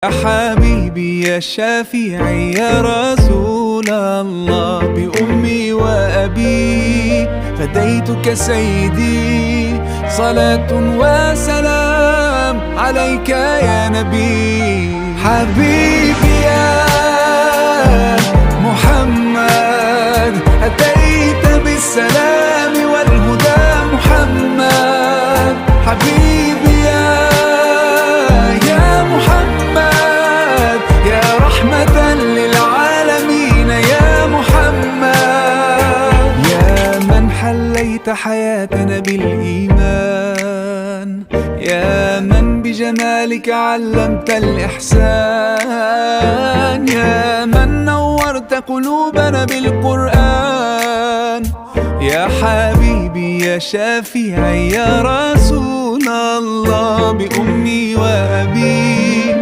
يا حبيبي يا شافعي يا رسول الله، بأمي وأبي فديتك سيدي، صلاة وسلام عليك يا نبي. حبيبي يا محمد أتيت بالسلام والهدى محمد. حبيبي يا محمد يا رحمة للعالمين يا محمد، يا من حليت حياتنا بالإيمان، يا من بجمالك علمت الإحسان، يا من نورت قلوبنا بالقرآن. يا حبيبي يا شافعي يا رسول الله، بأمي وأبي